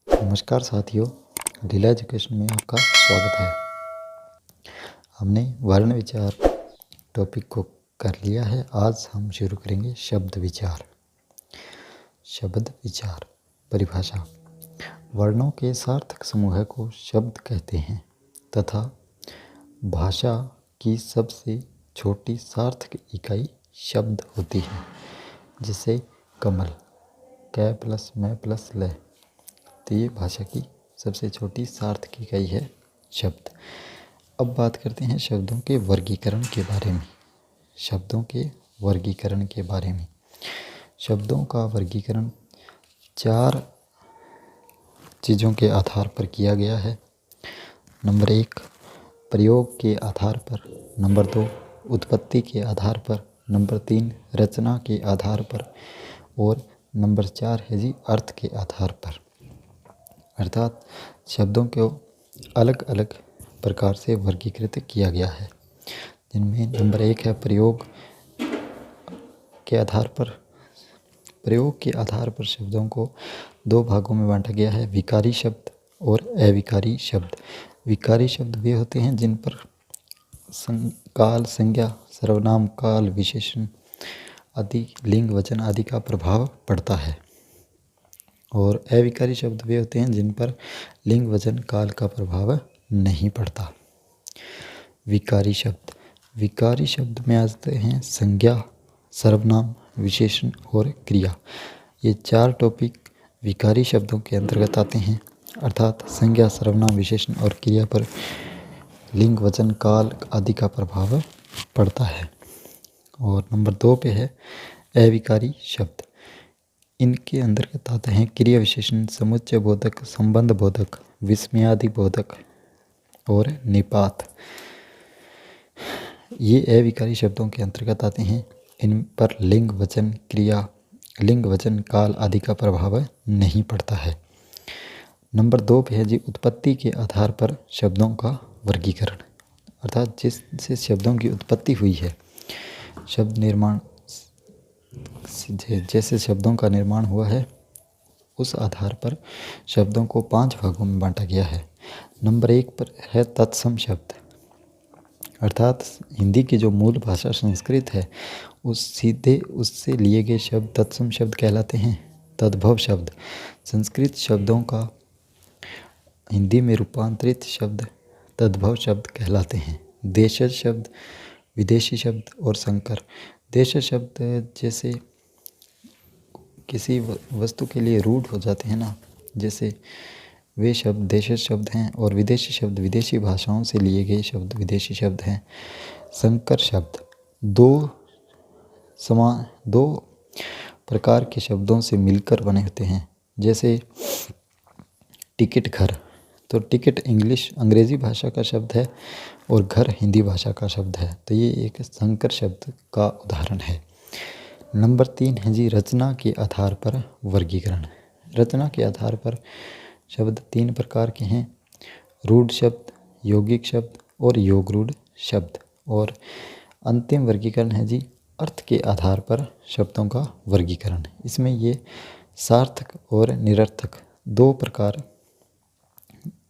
नमस्कार साथियों, लीला एजुकेशन में आपका स्वागत है। हमने वर्ण विचार टॉपिक को कर लिया है। आज हम शुरू करेंगे शब्द विचार। शब्द विचार परिभाषा। वर्णों के सार्थक समूह को शब्द कहते हैं तथा भाषा की सबसे छोटी सार्थक इकाई शब्द होती है, जैसे कमल, कै प्लस मैं प्लस ल। तो ये भाषा की सबसे छोटी सार्थक इकाई है शब्द। अब बात करते हैं शब्दों के वर्गीकरण के बारे में। शब्दों के वर्गीकरण के बारे में शब्दों का वर्गीकरण 4 चीज़ों के आधार पर किया गया है। नंबर 1 प्रयोग के आधार पर, नंबर 2 उत्पत्ति के आधार पर, नंबर 3 रचना के आधार पर और नंबर 4 है जी अर्थ के आधार पर। अर्थात शब्दों को अलग अलग प्रकार से वर्गीकृत किया गया है, जिनमें नंबर 1 है प्रयोग के आधार पर। प्रयोग के आधार पर शब्दों को 2 भागों में बांटा गया है, विकारी शब्द और अविकारी शब्द। विकारी शब्द वे होते हैं जिन पर काल, संज्ञा, सर्वनाम, काल, विशेषण आदि, लिंग, वचन आदि का प्रभाव पड़ता है। और अविकारी शब्द वे होते हैं जिन पर लिंग, वचन, काल का प्रभाव नहीं पड़ता। विकारी शब्द। विकारी शब्द में आते हैं संज्ञा, सर्वनाम, विशेषण और क्रिया। ये 4 टॉपिक विकारी शब्दों के अंतर्गत आते हैं। अर्थात संज्ञा, सर्वनाम, विशेषण और क्रिया पर लिंग, वचन, काल आदि का प्रभाव पड़ता है। और नंबर 2 पे है अविकारी शब्द। इनके अंतर्गत आते हैं क्रिया विशेषण, समुच्चय बोधक, संबंध बोधक, विस्मयादि बोधक और निपात। ये अविकारी शब्दों के अंतर्गत आते हैं। इन पर लिंग, वचन, क्रिया, लिंग, वचन, काल आदि का प्रभाव नहीं पड़ता है। नंबर 2 पे है जी उत्पत्ति के आधार पर शब्दों का वर्गीकरण। अर्थात जिससे शब्दों की उत्पत्ति हुई है, शब्द निर्माण, जैसे शब्दों का निर्माण हुआ है, उस आधार पर शब्दों को 5 भागों में बांटा गया है। नंबर 1 पर है तत्सम शब्द। अर्थात हिंदी की जो मूल भाषा संस्कृत है, उससे लिए गए शब्द तत्सम शब्द कहलाते हैं। तद्भव शब्द संस्कृत शब्दों का हिंदी में रूपांतरित शब्द तद्भव शब्द कहलाते हैं। देशज शब्द, विदेशी शब्द और संकर। देशज शब्द जैसे किसी वस्तु के लिए रूढ़ हो जाते हैं ना, जैसे वे शब्द देशज शब्द हैं। और विदेशी शब्द विदेशी भाषाओं से लिए गए शब्द विदेशी शब्द हैं। संकर शब्द 2 प्रकार के शब्दों से मिलकर बने होते हैं। जैसे टिकट घर, तो टिकट अंग्रेजी भाषा का शब्द है और घर हिंदी भाषा का शब्द है, तो ये एक संकर शब्द का उदाहरण है। नंबर 3 है जी रचना के आधार पर वर्गीकरण। रचना के आधार पर शब्द 3 प्रकार के हैं, रूढ़ शब्द, यौगिक शब्द और योगरूढ़ शब्द। और अंतिम वर्गीकरण है जी अर्थ के आधार पर शब्दों का वर्गीकरण। इसमें ये सार्थक और निरर्थक 2 प्रकार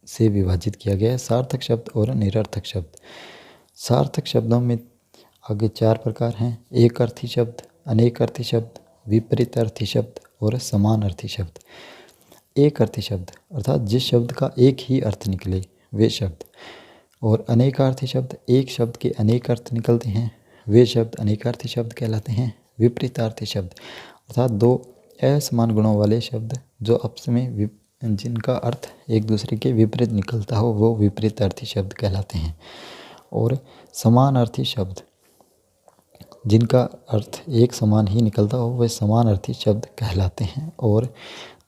से विभाजित किया गया है, सार्थक शब्द और निरर्थक शब्द। सार्थक शब्दों में आगे 4 प्रकार हैं, एक अर्थी शब्द, अनेक अर्थी शब्द, विपरीत अर्थी शब्द और समान अर्थी शब्द। एक अर्थी शब्द अर्थात जिस शब्द का एक ही अर्थ निकले वे शब्द। और अनेकार्थी शब्द एक शब्द के अनेक अर्थ निकलते हैं, वे शब्द अनेकार्थी शब्द कहलाते हैं। विपरीतार्थी शब्द अर्थात 2 असमान गुणों वाले शब्द जो आपस में जिनका अर्थ एक दूसरे के विपरीत निकलता हो, वो विपरीतार्थी शब्द कहलाते हैं। और समानार्थी शब्द जिनका अर्थ एक समान ही निकलता हो, वे समानार्थी शब्द कहलाते हैं। और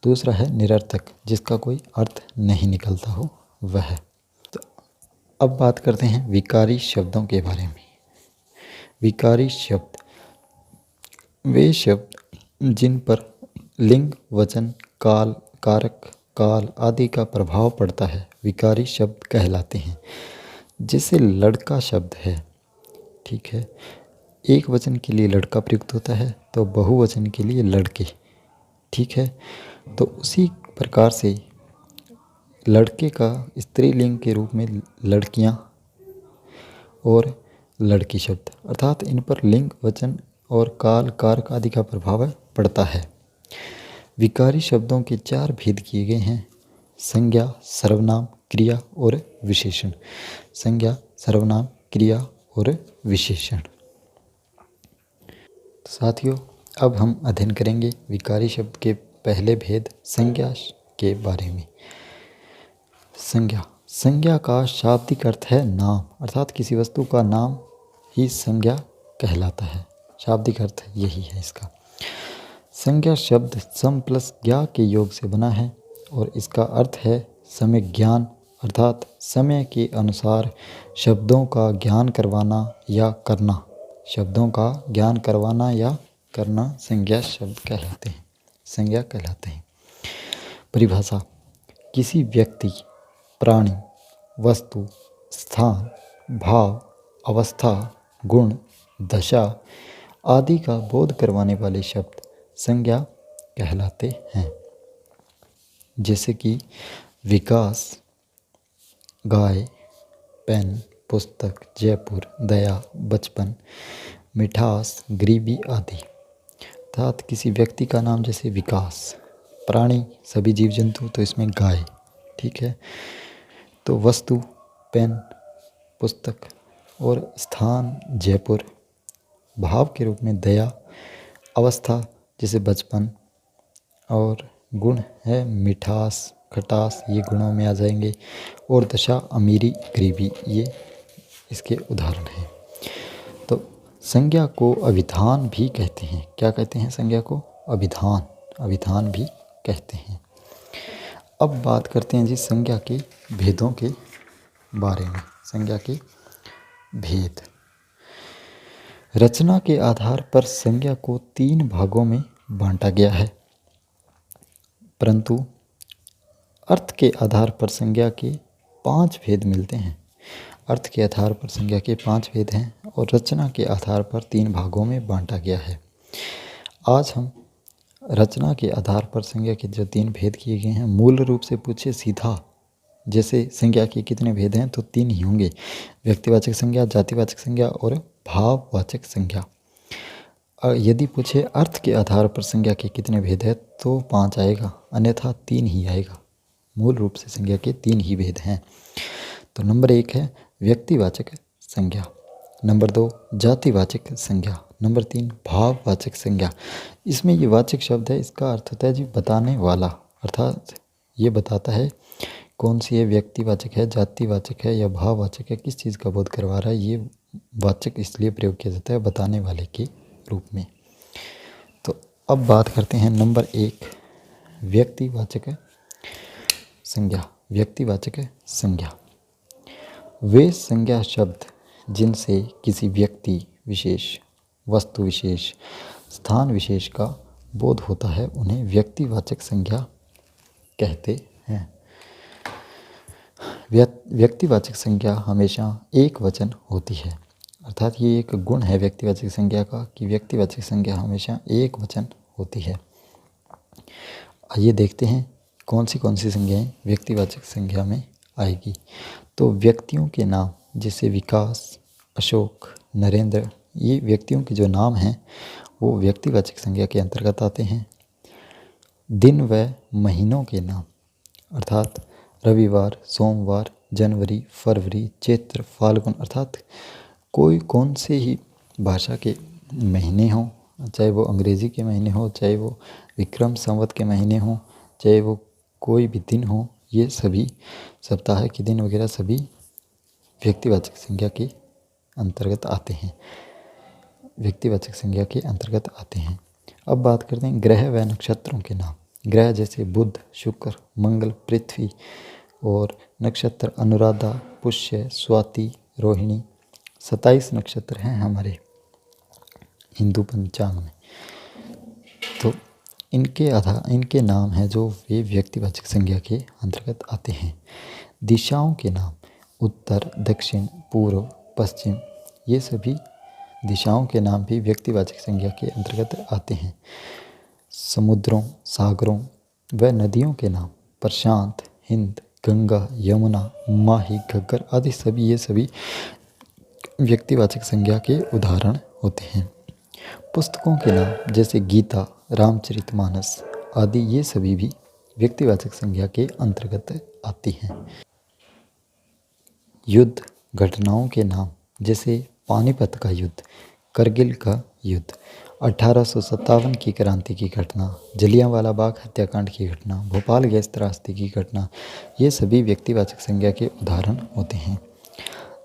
दूसरा है निरर्थक, जिसका कोई अर्थ नहीं निकलता हो वह। तो अब बात करते हैं विकारी शब्दों के बारे में। विकारी शब्द वे शब्द जिन पर लिंग, वचन, काल, कारक, काल आदि का प्रभाव पड़ता है, विकारी शब्द कहलाते हैं। जैसे लड़का शब्द है, ठीक है, एक वचन के लिए लड़का प्रयुक्त होता है तो बहुवचन के लिए लड़के, ठीक है। तो उसी प्रकार से लड़के का स्त्रीलिंग के रूप में लड़कियां और लड़की शब्द, अर्थात इन पर लिंग, वचन और काल, कारक आदि का प्रभाव पड़ता है। विकारी शब्दों के 4 भेद किए गए हैं: संज्ञा, सर्वनाम, क्रिया और विशेषण। संज्ञा, सर्वनाम, क्रिया और विशेषण। साथियों, अब हम अध्ययन करेंगे विकारी शब्द के पहले भेद संज्ञा के बारे में। संज्ञा, संज्ञा का शाब्दिक अर्थ है नाम, अर्थात किसी वस्तु का नाम ही संज्ञा कहलाता है। शाब्दिक अर्थ यही है इसका। संज्ञा शब्द सम प्लस ज्ञा के योग से बना है और इसका अर्थ है समय ज्ञान, अर्थात समय के अनुसार शब्दों का ज्ञान करवाना या करना। शब्दों का ज्ञान करवाना या करना संज्ञा शब्द कहलाते हैं, संज्ञा कहलाते हैं। परिभाषा: किसी व्यक्ति, प्राणी, वस्तु, स्थान, भाव, अवस्था, गुण, दशा आदि का बोध करवाने वाले शब्द संज्ञा कहलाते हैं। जैसे कि विकास, गाय, पेन, पुस्तक, जयपुर, दया, बचपन, मिठास, गरीबी आदि। अर्थात किसी व्यक्ति का नाम जैसे विकास, प्राणी सभी जीव जंतु तो इसमें गाय, ठीक है। तो वस्तु पेन, पुस्तक और स्थान जयपुर, भाव के रूप में दया, अवस्था जैसे बचपन और गुण है मिठास, खटास, ये गुणों में आ जाएंगे। और दशा अमीरी, गरीबी, ये इसके उदाहरण हैं। तो संज्ञा को अभिधान भी कहते हैं। क्या कहते हैं संज्ञा को? अभिधान, अभिधान भी कहते हैं। अब बात करते हैं जी संज्ञा के भेदों के बारे में। संज्ञा के भेद। रचना के आधार पर संज्ञा को 3 भागों में बांटा गया है, परंतु अर्थ के आधार पर संज्ञा के 5 भेद मिलते हैं। अर्थ के आधार पर संज्ञा के 5 भेद हैं और रचना के आधार पर 3 भागों में बांटा गया है। आज हम रचना के आधार पर संज्ञा के जो 3 भेद किए गए हैं, मूल रूप से पूछे सीधा, जैसे संज्ञा के कितने भेद हैं तो 3 ही होंगे: व्यक्तिवाचक संज्ञा, जातिवाचक संज्ञा और भाववाचक संज्ञा। यदि पूछे अर्थ के आधार पर संज्ञा के कितने भेद हैं तो 5 आएगा, अन्यथा 3 ही आएगा। मूल रूप से संज्ञा के 3 ही भेद हैं। तो नंबर 1 है व्यक्तिवाचक संज्ञा, नंबर 2 जातिवाचक संज्ञा, नंबर 3 भाववाचक संज्ञा। इसमें ये वाचक शब्द है, इसका अर्थ होता है जी बताने वाला, अर्थात ये बताता है कौन सी है, व्यक्तिवाचक है, जातिवाचक है या भाववाचक है, किस चीज़ का बोध करवा रहा है। ये वाचक इसलिए प्रयोग किया जाता है बताने वाले के रूप में। तो अब बात करते हैं नंबर 1 व्यक्तिवाचक संज्ञा। व्यक्तिवाचक संज्ञा वे संज्ञा शब्द जिनसे किसी व्यक्ति विशेष, वस्तु विशेष, स्थान विशेष का बोध होता है उन्हें व्यक्तिवाचक संज्ञा कहते हैं। व्यक्तिवाचक संज्ञा हमेशा एक वचन होती है, अर्थात ये एक गुण है व्यक्तिवाचक संज्ञा का कि व्यक्तिवाचक संज्ञा हमेशा एक वचन होती है। आइए देखते हैं कौन सी संज्ञाएं व्यक्तिवाचक संज्ञा में आएगी। तो व्यक्तियों के नाम जैसे विकास, अशोक, नरेंद्र, ये व्यक्तियों के जो नाम हैं वो व्यक्तिवाचक संज्ञा के अंतर्गत आते हैं। दिन व महीनों के नाम अर्थात रविवार, सोमवार, जनवरी, फरवरी, चैत्र, फाल्गुन, अर्थात कोई कौन से ही भाषा के महीने हों, चाहे वो अंग्रेज़ी के महीने हो, चाहे वो विक्रम संवत के महीने हों, चाहे वो कोई भी दिन हो, ये सभी सप्ताह के दिन वगैरह सभी व्यक्तिवाचक संज्ञा के अंतर्गत आते हैं, व्यक्तिवाचक संज्ञा के अंतर्गत आते हैं। अब बात करते हैं ग्रह व नक्षत्रों के नाम। ग्रह जैसे बुध, शुक्र, मंगल, पृथ्वी और नक्षत्र अनुराधा, पुष्य, स्वाति, रोहिणी। 27 नक्षत्र हैं हमारे हिंदू पंचांग में। तो इनके नाम हैं जो वे व्यक्तिवाचक संज्ञा के अंतर्गत आते हैं। दिशाओं के नाम उत्तर, दक्षिण, पूर्व, पश्चिम, ये सभी दिशाओं के नाम भी व्यक्तिवाचक संज्ञा के अंतर्गत आते हैं। समुद्रों, सागरों व नदियों के नाम प्रशांत, हिंद, गंगा, यमुना, माही, घग्गर आदि सभी ये सभी व्यक्तिवाचक संज्ञा के उदाहरण होते हैं। पुस्तकों के नाम जैसे गीता, रामचरितमानस आदि ये सभी भी व्यक्तिवाचक संज्ञा के अंतर्गत आती हैं। युद्ध घटनाओं के नाम जैसे पानीपत का युद्ध, करगिल का युद्ध, 1857 की क्रांति की घटना, जलियांवाला बाग हत्याकांड की घटना, भोपाल गैस त्रासदी की घटना, ये सभी व्यक्तिवाचक संज्ञा के उदाहरण होते हैं।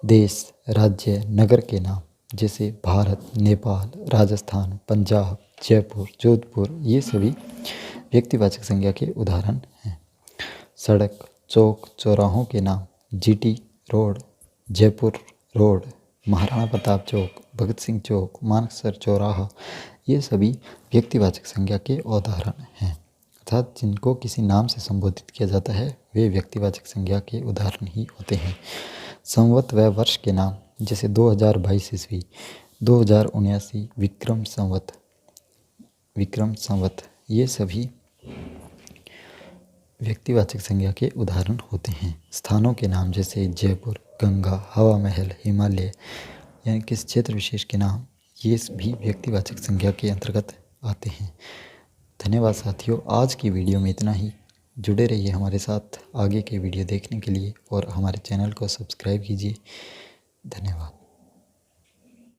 देश, राज्य, नगर के नाम जैसे भारत, नेपाल, राजस्थान, पंजाब, जयपुर, जोधपुर ये सभी व्यक्तिवाचक संज्ञा के उदाहरण हैं। सड़क, चौक, चौराहों के नाम GT road, Jaipur road, Maharana Pratap Chowk, Bhagat Singh Chowk, Mansar Chauraha ये सभी व्यक्तिवाचक संज्ञा के उदाहरण हैं। अर्थात जिनको किसी नाम से संबोधित किया जाता है वे व्यक्तिवाचक संज्ञा के उदाहरण ही होते हैं। संवत व वर्ष के नाम जैसे 2022 ईस्वी, 2079 विक्रम संवत ये सभी व्यक्तिवाचक संज्ञा के उदाहरण होते हैं। स्थानों के नाम जैसे जयपुर, गंगा, हवा महल, हिमालय यानी किस क्षेत्र विशेष के नाम ये भी व्यक्तिवाचक संज्ञा के अंतर्गत आते हैं। धन्यवाद साथियों, आज की वीडियो में इतना ही। जुड़े रहिए हमारे साथ आगे के वीडियो देखने के लिए और हमारे चैनल को सब्सक्राइब कीजिए। धन्यवाद।